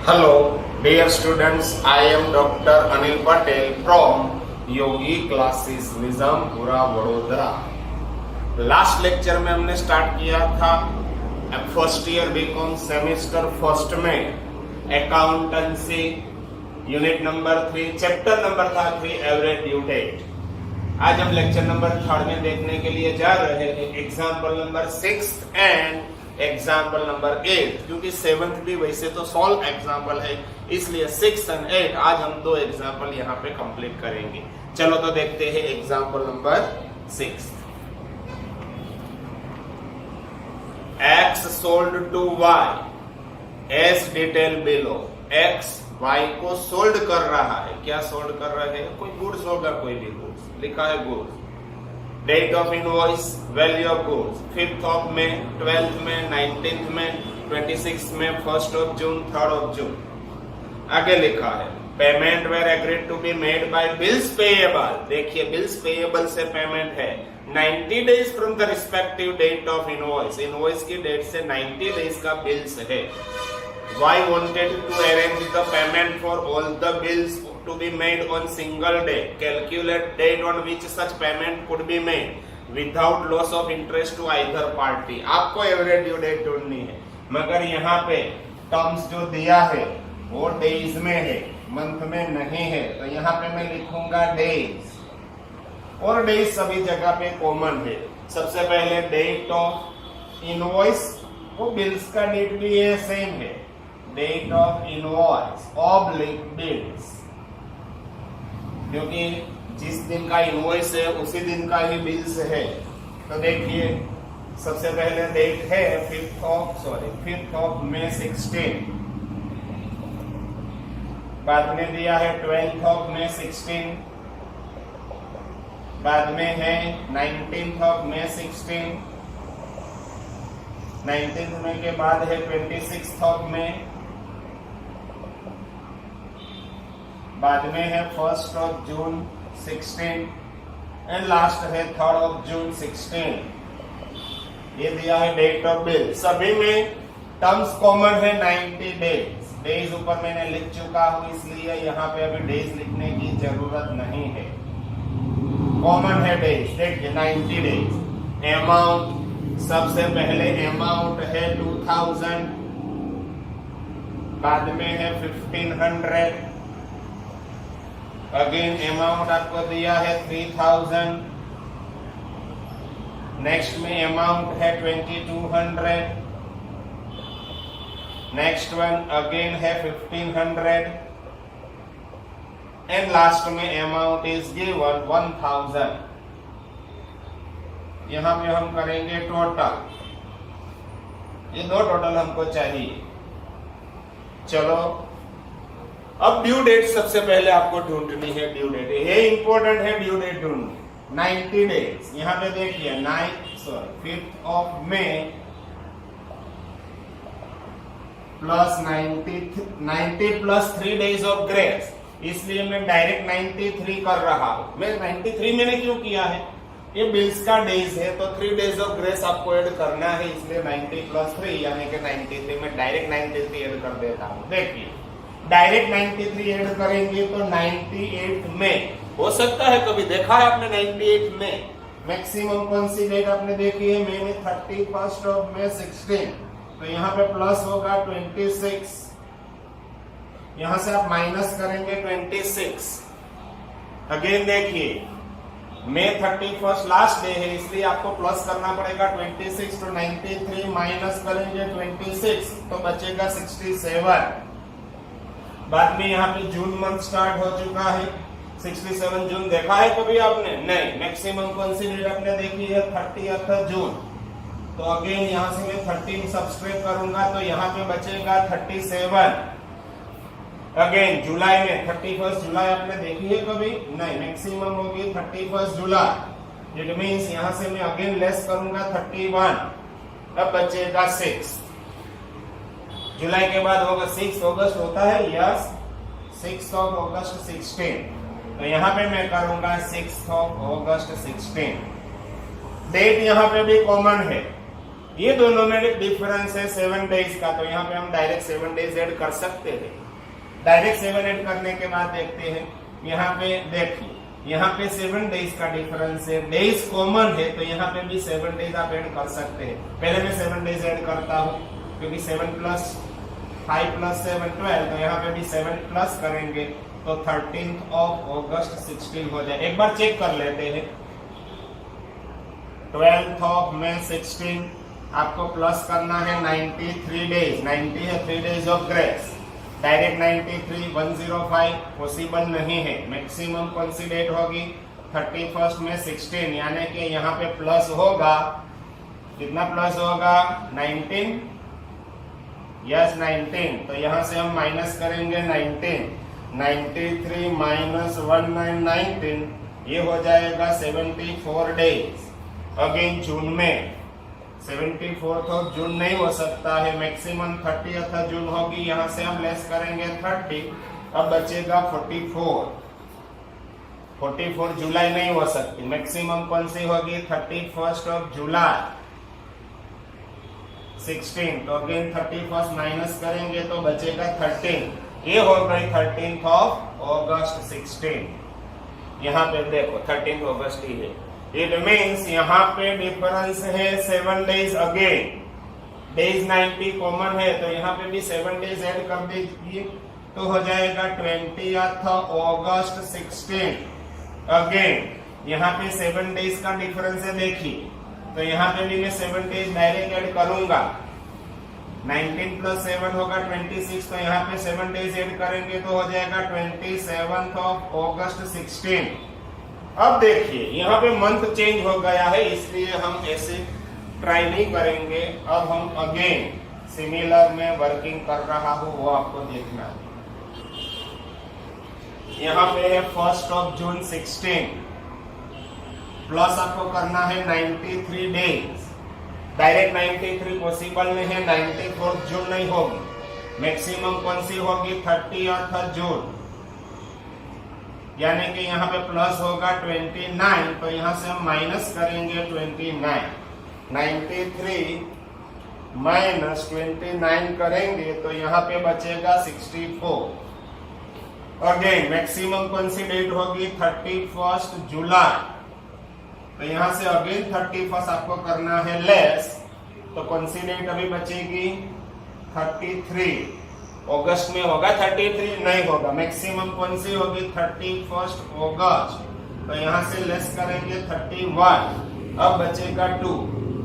Hello, dear students. I am Dr. Anil Patel from Yogi classes Nizampura Vadodara. Last lecture में हमने start किया था first year BCom semester first में accountancy unit number 3 chapter number था 3 average due date. आज हम lecture number 3 में देखने के लिए जा रहे हैं example number 6 and example number 8, क्योंकि 7th भी वैसे तो सॉल्व एग्जाम्पल है, इसलिए 6 एंड 8 आज हम 2 एग्जाम्पल यहाँ पे कंप्लीट करेंगे। चलो तो देखते हैं example number 6। X sold to Y as detail below। X Y को सोल्ड कर रहा है। क्या सोल्ड कर रहा है? कोई गुड्स होगा, कोई भी गुड्स, लिखा है goods. Date of invoice, value of goods 5th of May, 12th में, 19th में, 26th में, 1st of June, 3rd of June. आगे लिखा है payment were agreed to be made by bills payable. देखिए बिल्स पेएबल से पेमेंट है 90 days from the respective date of invoice. Invoice की डेट से 90 डेज का बिल्स है। Y wanted to arrange the payment for all the bills to be made on single day. Calculate date on which such payment could be made without loss of interest to either party। आपको average due date ढूंढनी है, मगर यहाँ पे terms जो दिया है वो डेज में है, मंथ में नहीं है, तो यहाँ पे मैं लिखूंगा डेज, और डेज सभी जगह पे कॉमन है। सबसे पहले डेट ऑफ इनवॉइस, वो बिल्स का डेट भी है, सेम है, date of invoice oblique bills, क्योंकि जिस दिन का इनवॉइस है उसी दिन का ही बिल्स है। तो देखिए सबसे पहले डेट है 5th ऑफ मे 16, बाद में दिया है 12th ऑफ मे 16, बाद में है 19th ऑफ मे 16, 19th में के बाद है 26th ऑफ मे, बाद में है 1st of June 16 and last है 3rd ऑफ जून 16। ये दिया है डेट ऑफ बिल। सभी में टर्म्स कॉमन है 90 डेज। डेज ऊपर मैंने लिख चुका हूं, इसलिए यहाँ पे अभी डेज लिखने की जरूरत नहीं है, कॉमन है डेज। देखिए 90 डेज। अमाउंट, सबसे पहले अमाउंट है 2000, बाद में है 1500, अगेन अमाउंट आपको दिया है 3000, नेक्स्ट में अमाउंट है 2200, नेक्स्ट वन अगेन है 1500 एंड लास्ट में अमाउंट इज गिवन 1000। यहां पे हम करेंगे टोटल, ये 2 टोटल हमको चाहिए। चलो अब ड्यू डेट सबसे पहले आपको ढूंढनी है। ड्यू डेट ये इंपॉर्टेंट है, ड्यू डेट ढूंढनी 90 डेज। यहाँ पे देखिए 5th of may plus 90 plus 3 days of grace, इसलिए मैं डायरेक्ट 93 कर रहा हूं। मैं 93 मैंने क्यों किया है? ये बिल्स का डेज है तो 3 डेज ऑफ ग्रेस आपको ऐड करना है, इसलिए 90 प्लस 3 यानी कि 93। मैं डायरेक्ट 93 ऐड कर देता हूं। देखिए डायरेक्ट 93 ऐड करेंगे तो 98 में हो सकता है, कभी देखा है आपने 98 में मैक्सिमम कौन सी डेट आपने देखी है? मे में 31st ऑफ मे 16, तो यहाँ पे प्लस होगा 26, यहां से आप माइनस करेंगे 26। अगेन देखिए मे 31st लास्ट डे है, इसलिए आपको प्लस करना पड़ेगा 26 तो 93 माइनस करेंगे 26 तो बचेगा 67। बाद में यहाँ पे जून मंथ स्टार्ट हो चुका है, 67 जून देखा है कभी आपने? नहीं। मैक्सिमम कौन सी डेट आपने देखी है? 30th जून। तो अगेन यहाँ से मैं 13 सब्सट्रैक्ट करूंगा तो यहाँ पे बचेगा 37। अगेन जुलाई में 31st जुलाई आपने देखी है कभी? नहीं। मैक्सिमम होगी 31st जुलाई। इट मीन्स यहाँ से मैं अगेन लेस करूंगा 31, अब बचेगा 6। जुलाई के बाद होगा 6 अगस्त होता है, यस 6 ऑफ अगस्त 16, तो यहाँ पे मैं करूंगा 6 ऑफ अगस्त 16। डेट यहाँ पे भी कॉमन है, ये दोनों में डिफरेंस है 7 डेज का, तो यहाँ पे हम डायरेक्ट 7 डेज ऐड कर सकते हैं। डायरेक्ट 7 ऐड करने के बाद देखते हैं, यहाँ पे देखिए, यहाँ पे 7 डेज का डिफरेंस है, डेज कॉमन है, तो यहाँ पे भी 7 डेज आप ऐड कर सकते हैं। पहले मैं 7 डेज ऐड करता हूँ, क्योंकि 7 प्लस 5 प्लस 7 12, तो यहाँ पे भी 7 प्लस करेंगे तो 13th of August 16 हो जाए। एक बार चेक कर लेते हैं, 12th of May 16 आपको प्लस करना है 93 डेज, 90 है 3 days of grace, direct 93 105 possible नहीं है। मैक्सिमम कौन सी डेट होगी, 31st में 16, यानी कि यहाँ पे प्लस होगा, कितना प्लस होगा 19, यस 19, तो यहाँ से हम माइनस करेंगे 19, 93 माइनस 19, ये हो जाएगा 74 डेज। अगेन जून में 74th ऑफ जून नहीं हो सकता है, मैक्सिमम 30th जून होगी, यहाँ से हम लेस करेंगे 30, अब बचेगा 44 जुलाई नहीं हो सकती, मैक्सिमम कौन सी होगी 31st ऑफ जुलाई 16, तो अगेन 31st माइनस करेंगे तो बचेगा 13, ये हो गई 13th ऑफ अगस्त 16। यहाँ पे देखो 13th अगस्त ही है। इट मीन्स यहाँ पे डिफरेंस है 7 डेज, अगेन डेज 90 कॉमन है, तो यहाँ पे भी 7 डेज ऐड कर दीजिए तो हो जाएगा 20th अगस्त 16। अगेन यहाँ पे 7 डेज का डिफरेंस है, देखिए, तो यहाँ पे भी मैं 7 डेज डायरेक्ट ऐड करूंगा, 19 प्लस 7 होगा 26, तो यहाँ पे 7 डेज ऐड करेंगे तो हो जाएगा 27th ऑफ अगस्त 16। अब देखिए यहाँ पे मंथ चेंज हो गया है, इसलिए हम ऐसे ट्राई नहीं करेंगे। अब हम अगेन सिमिलर में वर्किंग कर रहा हूँ, वो आपको देखना है। यहाँ पे है 1st ऑफ जून 16, प्लस आपको करना है 93 डेज, डायरेक्ट 93 पॉसिबल नहीं है, 94 जून नहीं होगी, मैक्सिमम कौन सी होगी 30th जून, यानी कि यहाँ पे प्लस होगा 29, तो यहाँ से हम माइनस करेंगे 29, 93 माइनस 29 करेंगे तो यहाँ पे बचेगा 64। अगेन मैक्सिमम कौन सी डेट होगी 31st जुलाई, तो यहाँ से अगेन 31st आपको करना है लेस, तो कौन सी डेट अभी बचेगी 33, अगस्त में होगा 33 नहीं होगा, मैक्सिमम कौन सी होगी 31st अगस्त, तो यहाँ से लेस करेंगे 31, अब बचेगा 2,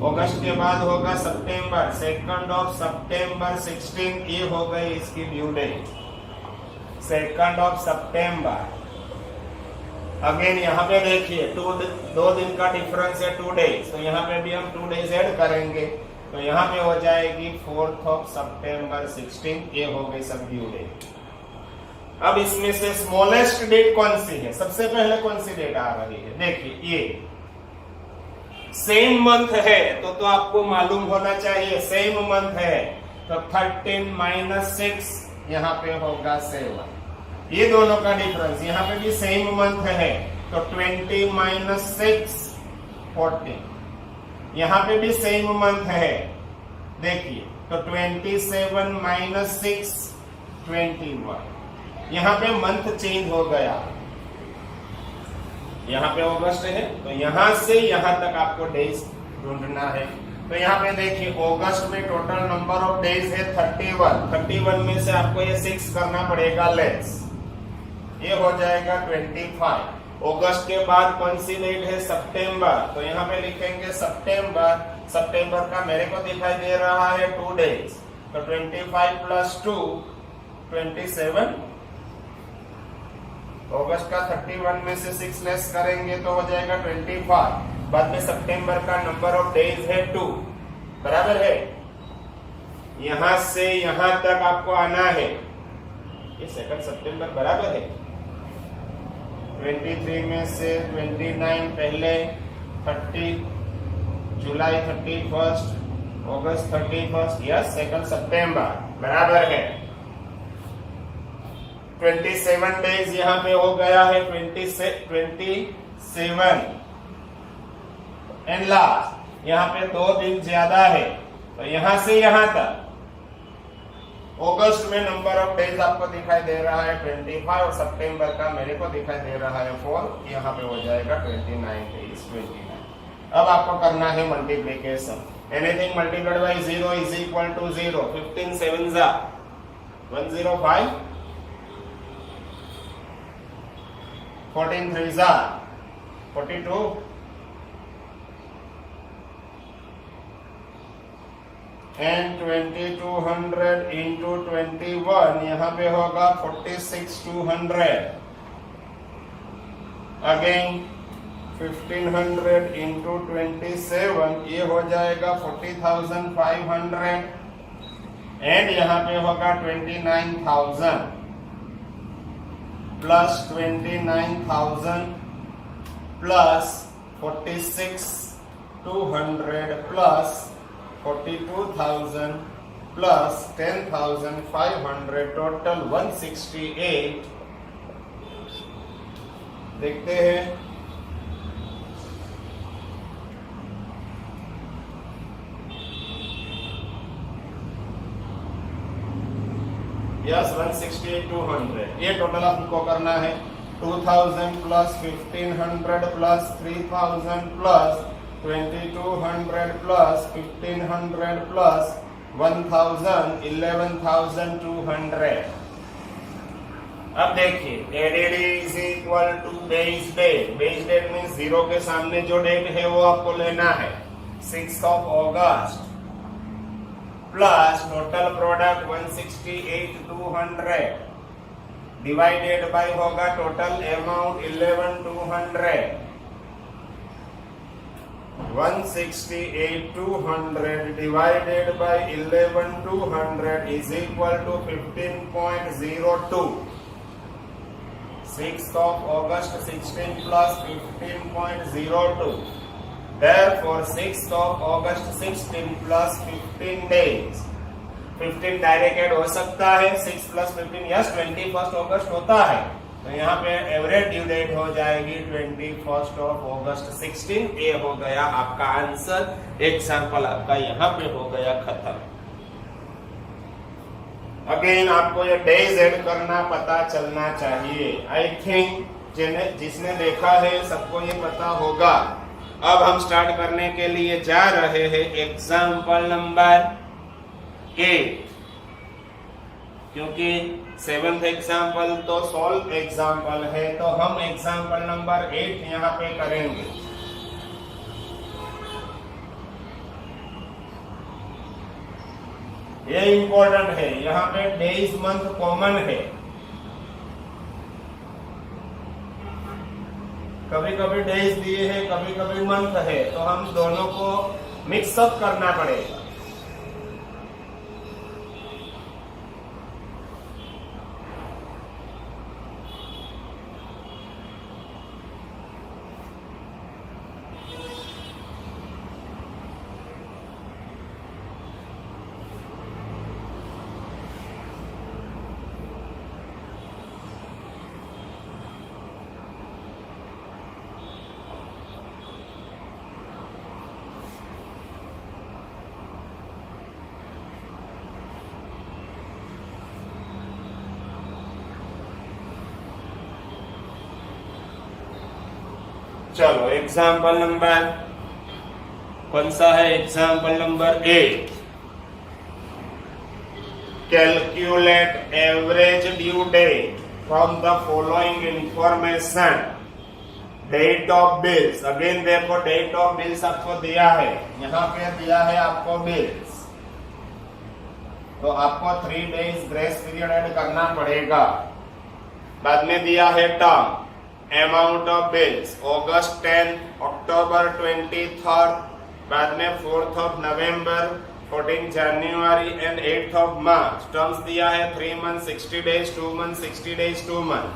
अगस्त के बाद होगा सितंबर, 2nd ऑफ सितंबर 16, ये हो गई इसकी ड्यू डेट, 2nd ऑफ सितंबर। अगेन यहाँ पे देखिए 2 दिन का डिफरेंस है 2 डेज, तो यहाँ पे भी हम 2 डेज ऐड करेंगे, तो यहाँ पे हो जाएगी 4th ऑफ सितंबर 16, ये हो गई सब ड्यू डेट। अब इसमें से स्मॉलेस्ट डेट कौन सी है, सबसे पहले कौन सी डेट आ रही है, देखिए ये सेम मंथ है तो आपको मालूम होना चाहिए, सेम मंथ है तो 13 माइनस 6 यहाँ पे होगा 7, ये दोनों का डिफरेंस, यहाँ पे भी सेम मंथ है तो 20 माइनस 6 14, यहाँ पे भी सेम मंथ है, देखिए तो 27 माइनस 6 21, यहाँ पे मंथ चेंज हो गया, यहाँ पे अगस्त है तो यहाँ से यहाँ तक आपको डेज ढूंढना है। तो यहाँ पे देखिए अगस्त में टोटल नंबर ऑफ डेज है 31 में से आपको ये 6 करना पड़ेगा लेस, ये हो जाएगा 25। अगस्त के बाद कौन सी डेट है सितंबर, तो यहाँ पे लिखेंगे सितंबर का मेरे को दिखाई दे रहा है 2 डेज, तो 25 प्लस 2 27, अगस्त का 31 में से 6 लेस करेंगे तो हो जाएगा 25, बाद में सितंबर का नंबर ऑफ डेज है 2, बराबर है, यहां से यहां तक आपको आना है, ये 2 सितंबर बराबर है, 23 में से 29 पहले, 30 जुलाई 31st, अगस्त 31st, यस 2 सितंबर बराबर है। 27 डेज यहाँ पे हो गया है 27 एंड लास्ट यहाँ पे 2 दिन ज्यादा है तो यहां से यहां तक अगस्त में नंबर ऑफ डेज आपको दिखाई दे रहा है 25 और सितंबर का मेरे को दिखाई दे रहा है 4, यहाँ पे हो जाएगा 29 डेज 29। अब आपको करना है multiplication. Anything multiplied by 0 is equal to 0। 15 7 जा 105, 14 3 जा 42, एंड 2200 इंटू 21 यहाँ पे होगा 46,200। अगेन 1500 इंटू 27 ये हो जाएगा 40,500। एंड यहाँ पे होगा 29,000 plus 29,000 plus 46,200 plus 42,000 plus 10,500 total 168। देखते हैं यस 168,200 ये टोटल आपको करना है। 2,000 plus 1,500 plus 3,000 plus 2,200 plus 1,500 plus 1,000 11,200। अब देखिए added is equal to base date. Base date means 0 के सामने जो डेट है वो आपको लेना है 6 अगस्त plus total product 168,200 divided by होगा total amount 11,200। 168,200 divided by 11,200 is equal to 15.02. 6th of August 16 plus 15.02. Therefore 6th of August 16 plus 15 days. 15 direct add हो सकता है 6 प्लस 15 यस 21 अगस्त होता है। तो यहाँ पे एवरेज ड्यू डेट हो जाएगी 21 अगस्त 16। ये हो गया आपका आंसर। एग्जाम्पल आपका यहाँ पे हो गया खत्म। अगेन आपको ये डेज ऐड करना पता चलना चाहिए। आई थिंक जिसने देखा है सबको ये पता होगा। अब हम स्टार्ट करने के लिए जा रहे हैं एग्जाम्पल नंबर 8, क्योंकि 7th एग्जाम्पल तो सॉल्व एग्जाम्पल है, तो हम एग्जाम्पल नंबर 8 यहाँ पे करेंगे। ये इंपॉर्टेंट है, यहाँ पे डेज मंथ कॉमन है। कभी कभी डेज दिए हैं, कभी कभी मंथ है, तो हम दोनों को मिक्सअप करना पड़ेगा। चलो एग्जाम्पल नंबर कौन सा है? Example number 8। Calculate average due date from the following information. Date of bills, again देखो डेट ऑफ बिल्स आपको दिया है, यहाँ पे दिया है आपको बिल्स, तो आपको 3 डेज ग्रेस पीरियड ऐड करना पड़ेगा। बाद में दिया है term amount of bills August 10, October 23rd, बाद में 4th of November, 14 January and 8th of March। Terms दिया है 3 months 60 days, 2 months 60 days, 2 months।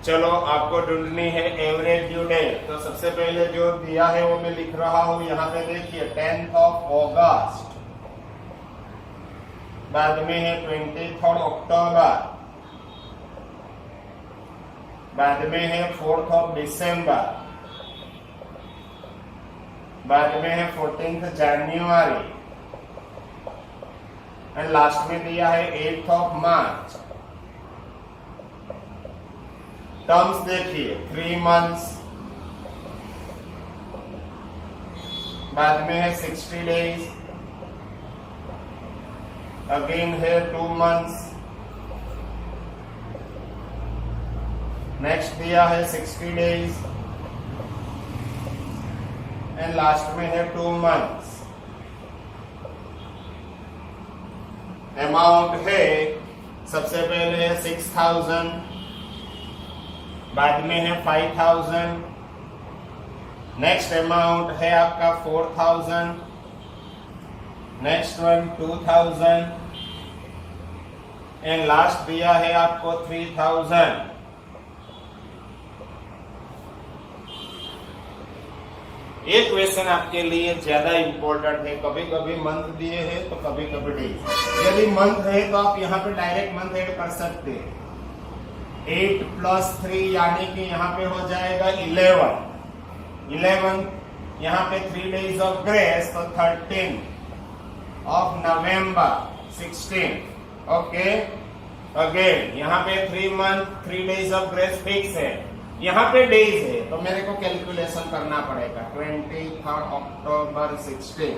चलो आपको ढूंढनी है एवरेज ड्यू डेट। तो सबसे पहले जो दिया है वो मैं लिख रहा हूं, यहाँ पे देखिए 10th of August, बाद में है 23rd अक्टूबर, बाद में है 4th of December, बाद में है 14th January, एंड लास्ट में दिया है 8th ऑफ मार्च। टर्म्स देखिए 3 months, बाद में है 60 days, अगेन है 2 months, नेक्स्ट दिया है 60 days एंड लास्ट में है 2 months। अमाउंट है सबसे पहले है 6000, बाद में है 5000, नेक्स्ट अमाउंट है आपका 4000, नेक्स्ट वन 2000 एंड लास्ट दिया है आपको 3000। एक क्वेश्चन आपके लिए ज्यादा इंपॉर्टेंट है, कभी कभी मंथ दिए हैं तो कभी कभी डेज। यदि मंथ है तो आप यहाँ पे डायरेक्ट मंथ ऐड कर सकते हैं। 8 + 3 यानी कि यहाँ पे हो जाएगा 11 यहाँ पे 3 days ऑफ ग्रेस तो 13 ऑफ नवंबर 16। ओके, अगेन यहाँ पे 3 month 3 days of grace fix है, यहाँ पे डेज है तो मेरे को कैलकुलेशन करना पड़ेगा। 23 अक्टूबर 16,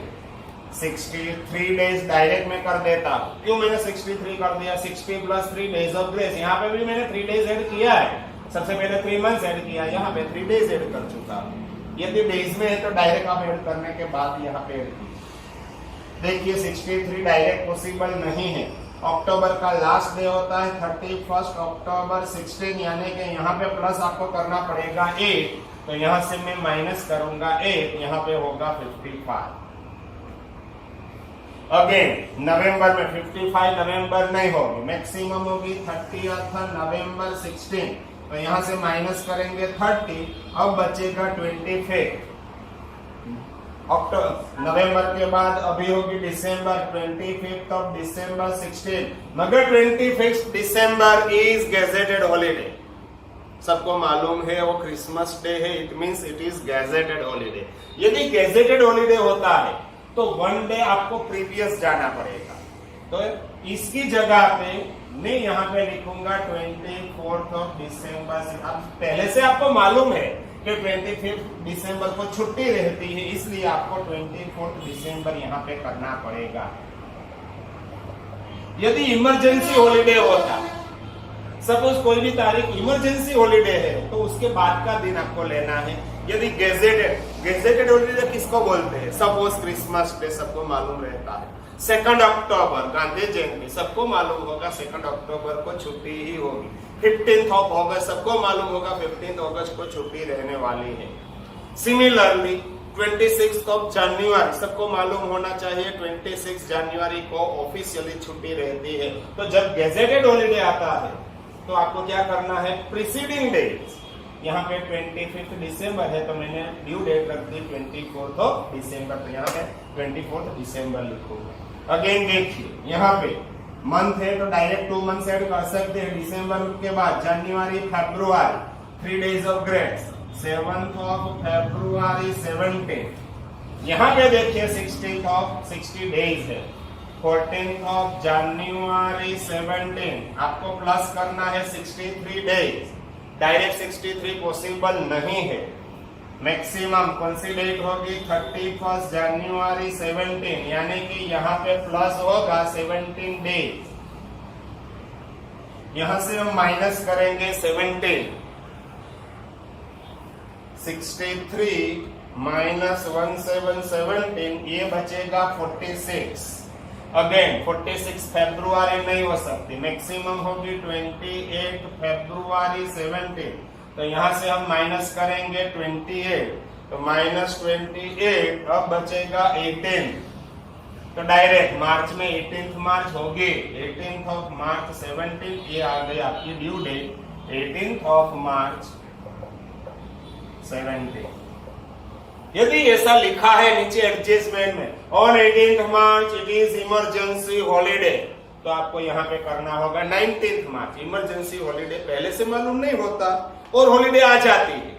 63 डेज डायरेक्ट में कर देता। क्यों मैंने 63 कर दिया? 60 + 3 days ऑफ ग्रेस, यहाँ पे भी मैंने 3 days ऐड किया है। सबसे पहले 3 months ऐड किया, यहाँ पे 3 days ऐड कर चुका। यदि डेज में है तो डायरेक्ट आप ऐड करने के बाद यहाँ पे ऐड कीजिए। देखिए 63 डायरेक्ट पॉसिबल नहीं है। अक्टूबर का लास्ट डे होता है 31 अक्टूबर 16, यानी कि यहाँ पे प्लस आपको करना पड़ेगा 8, तो यहाँ से मैं माइनस करूंगा 8, यहाँ पे होगा 55। अगेन नवंबर में 55 नवंबर नहीं होगी, मैक्सिमम होगी 30th नवंबर 16, तो यहाँ से माइनस करेंगे 30, अब बचेगा 25। नवंबर के बाद अभी होगी दिसंबर, 25th ऑफ दिसंबर 16, मगर 25th December is gazetted holiday. सबको मालूम है वो क्रिसमस डे है, it means it is gazetted holiday. यदि गैजेटेड हॉलीडे होता है तो 1 डे आपको प्रीवियस जाना पड़ेगा, तो इसकी जगह पे मैं यहाँ पे लिखूंगा 24th ऑफ दिसंबर। अब पहले से आपको मालूम है कि 25 दिसंबर को छुट्टी रहती है, इसलिए आपको 24 दिसंबर यहाँ पे करना पड़ेगा। यदि इमरजेंसी हॉलीडे होता, सपोज कोई भी तारीख इमरजेंसी हॉलीडे है, तो उसके बाद का दिन आपको लेना है। यदि गेजेटेड हॉलीडे किसको बोलते हैं? सपोज क्रिसमस डे सबको मालूम रहता है, 2 अक्टूबर गांधी जयंती सबको मालूम होगा, 2 अक्टूबर को छुट्टी ही होगी। 15th ऑफ अगस्त सबको मालूम होगा, 15th अगस्त को छुट्टी रहने वाली है। सिमिलरली 26th ऑफ जनवरी सबको मालूम होना चाहिए, 26 जनवरी को ऑफिशियली छुट्टी रहती है। तो जब गैजेटेड हॉलीडे आता है तो आपको क्या करना है? प्रीसीडिंग डेज, यहाँ पे 25 दिसंबर है तो मैंने ड्यू डेट रख दी 24th ऑफ दिसंबर, तो यहाँ पे 24th दिसंबर लिखूंगा। अगेन देखिए यहाँ पे मंथ है तो डायरेक्ट 2 months ऐड कर सकते हैं। दिसंबर के बाद जनवरी फरवरी 3 days of grace, 7th of February 17, यहाँ पे देखिए 60 डेज है। 14th ऑफ जनवरी 17 आपको प्लस करना है 63 डेज, डायरेक्ट 63 पॉसिबल नहीं है। मैक्सिमम कौन सी डेट होगी? 31 जनवरी 17, यानी कि यहाँ पे प्लस होगा 17 डेज, यहां से हम माइनस करेंगे 17, 63 माइनस 1717, ये बचेगा 46। अगेन 46 फरवरी नहीं हो सकती, मैक्सिमम होगी 28 फरवरी 17, तो यहां से हम माइनस करेंगे 28, तो माइनस 28, अब बचेगा 18, तो डायरेक्ट मार्च में 18th मार्च होगी, 18th ऑफ मार्च 17, ये आ गई आपकी due date 18th of March 17। यदि ऐसा लिखा है नीचे एडजस्टमेंट में on 18th March it is emergency holiday, तो आपको यहाँ पे करना होगा 19th मार्च। इमरजेंसी हॉलीडे पहले से मालूम नहीं होता और हॉलीडे आ जाती है।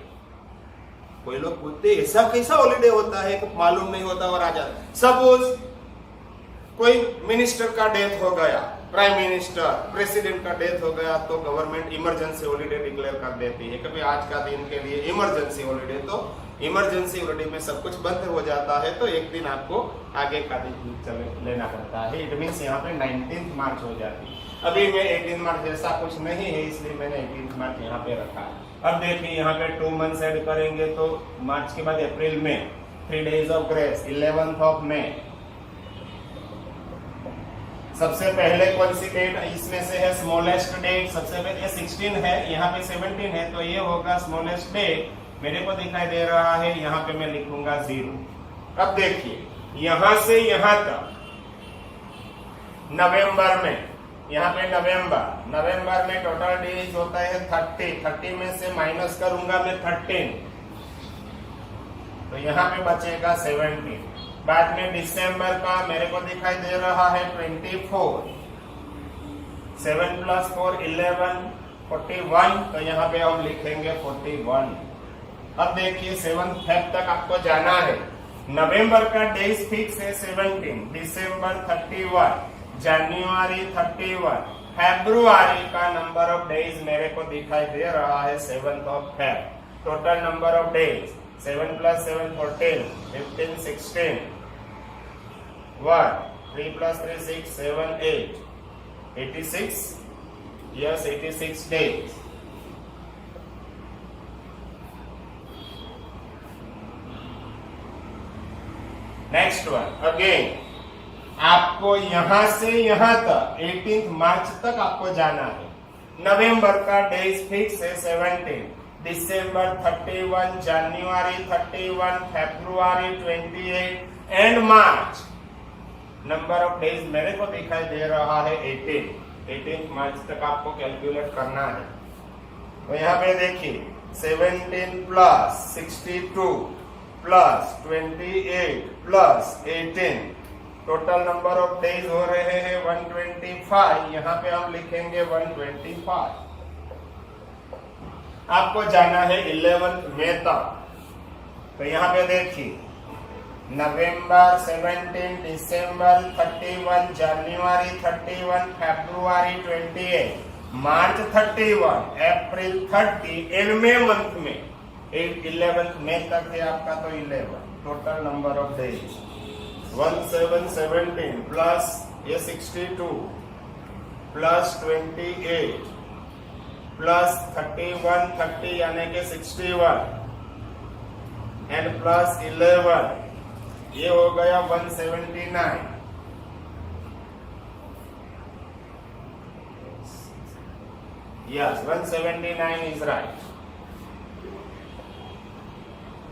कोई लोग पूछते ऐसा कैसा हॉलीडे होता है मालूम नहीं होता और आ जाता। सपोज कोई मिनिस्टर का डेथ हो गया, प्राइम मिनिस्टर, प्रेसिडेंट का डेथ हो गया, तो गवर्नमेंट इमरजेंसी हॉलीडे डिक्लेयर कर देती है कि भाई आज का दिन के लिए इमरजेंसी हॉलीडे। तो इमरजेंसी हॉलीडे में सब कुछ बंद हो जाता है, तो एक दिन आपको आगे का दिन लेना पड़ता है। इट मीन्स यहाँ पे 19 मार्च हो जाती है। अभी में 18 मार्च जैसा कुछ नहीं है, इसलिए मैंने 18 मार्च यहाँ पे रखा है। अब देखिए यहाँ पे 2 मंथ्स ऐड करेंगे तो मार्च के बाद अप्रैल में 3 days of grace, 11th of May. सबसे पहले कौन सी डेट इसमें से है? Smallest date. सबसे पहले 16 है, यहाँ पे 17 है, तो ये होगा स्मॉलेस्ट डेट। मेरे को दिखाई दे रहा है, यहाँ पे मैं लिखूंगा 0। अब देखिए यहां से यहां तक नवंबर में, यहाँ पे नवंबर में टोटल डेज होता है 30 में से माइनस करूंगा मैं 13, तो यहाँ पे बचेगा 17। बाद में दिसंबर का मेरे को दिखाई दे रहा है 24, 7 + 4 11, 41, तो यहाँ पे हम लिखेंगे 41। अब देखिए 7 फेब तक आपको जाना है। नवंबर का डेज फिक्स है 17, दिसंबर 31, जनवरी 31, फरवरी का नंबर ऑफ डेज मेरे को दिखाई दे रहा है 7th of Feb. Total number of days 7 + 7 14, 15 16, 1 3 + 3 6 7 8, 86, yes 86 days। Next one again, आपको यहां से यहां तक 18 मार्च तक आपको जाना है। नवंबर का डेज फिक्स है 17, दिसंबर 31, जनवरी 31, फरवरी 28 and March. Number of days मेरे को दिखाई दे रहा है 18 मार्च तक आपको कैलकुलेट करना है। तो यहाँ पे देखिए 17 + 62 + 28 + 18, टोटल नंबर ऑफ डेज हो रहे हैं 125। यहाँ पे हम लिखेंगे 125। आपको जाना है 11th मई तक। तो यहाँ पे देखिए नवंबर 17, दिसंबर 31, जनवरी 31, फरवरी 28, मार्च 31, अप्रैल 30 एंड मई मंथ में 11th मई तक है आपका, तो 11 total number of days 1717 plus ये 62 प्लस 28 प्लस 31 30 यानी कि 61 एंड प्लस 11, ये हो गया 179। Yes 179 is right.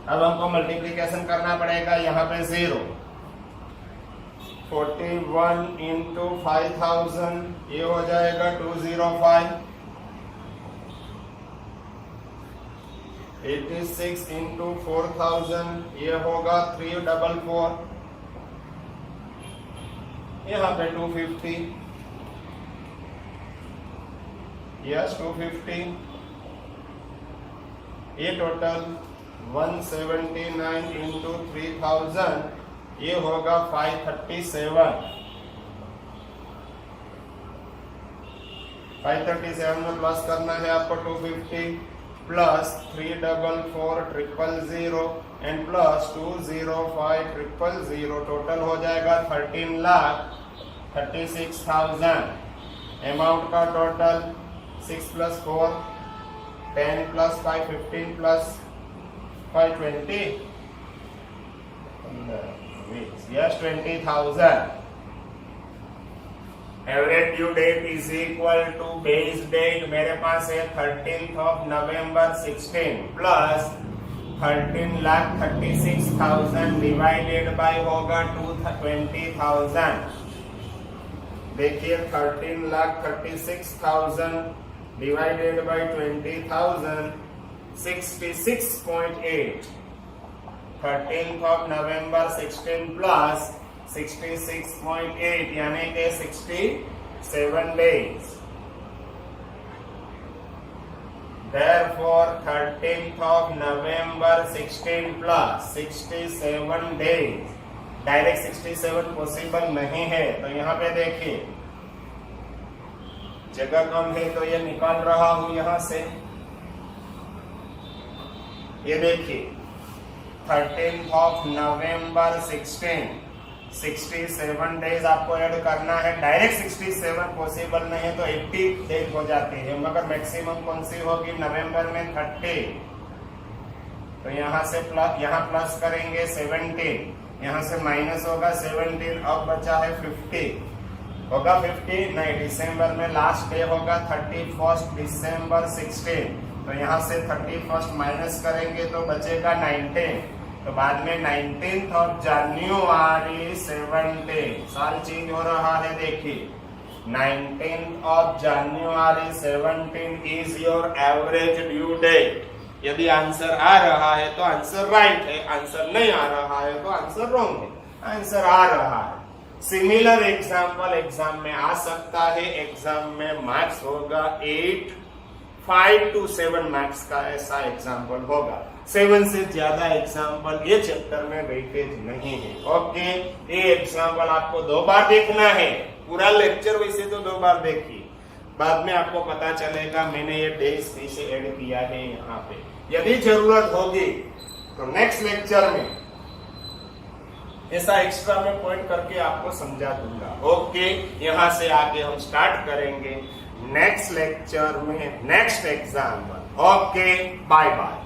अब हमको मल्टीप्लीकेशन करना पड़ेगा, यहाँ पे 0, 41 × 5000 ये हो जाएगा 205, 86 × 4000 ये होगा 344, यहाँ पे 250, यस 250, ये टोटल 179 × 3000 ये होगा 537। 537 में प्लस करना है आपको 250 प्लस 344 एंड प्लस 205 टोटल हो जाएगा 13,36,000। अमाउंट का total 6 + 4 10 + 5 15 + 5 20, yes 20,000। Average due date is equal to base date मेरे पास है 13th of November 16 plus 13,36,000 divided by होगा 20,000। देखिए 13,36,000 divided by 20,000 66.8। 13th of November 16 plus 66.8 यानी कि 67 days। Therefore 13th of November 16 plus 67 days direct 67 possible नहीं है, तो यहाँ पे देखिए जगह कम है तो ये निकाल रहा हूं यहां से। ये देखिए 13th ऑफ नवंबर 67 डेज आपको ऐड करना है। डायरेक्ट 67 पॉसिबल नहीं है तो 80 डेज हो जाती है, मगर मैक्सिमम कौन सी होगी? नवंबर में 30, तो यहाँ से प्लस, यहाँ प्लस करेंगे 17, यहाँ से माइनस होगा 17, अब बचा है 50, होगा 50 नहीं, दिसंबर में लास्ट डे होगा 31 दिसंबर 16, तो यहाँ से 31 माइनस करेंगे तो बचेगा 19, तो बाद में 19th ऑफ जनवरी 17, साल चेंज हो रहा है देखिए, 19th of January 17 is your average due date. यदि आंसर आ रहा है तो आंसर राइट है, आंसर नहीं आ रहा है तो आंसर रॉन्ग है, आंसर आ रहा है। सिमिलर एग्जाम्पल एग्जाम में आ सकता है, एग्जाम में मार्क्स होगा 5 to 7 मार्क्स का ऐसा एग्जाम्पल होगा, 7 से ज्यादा एग्जाम्पल ये चैप्टर में वेटेज नहीं है। ओके, ये एग्जाम्पल आपको 2 बार देखना है, पूरा लेक्चर वैसे तो 2 बार देखिए, बाद में आपको पता चलेगा मैंने ये डेज कैसे ऐड किया है यहाँ पे। यदि जरूरत होगी तो नेक्स्ट लेक्चर में ऐसा एक्स्ट्रा में पॉइंट करके आपको समझा दूंगा। ओके, यहाँ से आगे हम स्टार्ट करेंगे नेक्स्ट लेक्चर में next example. Okay, bye bye.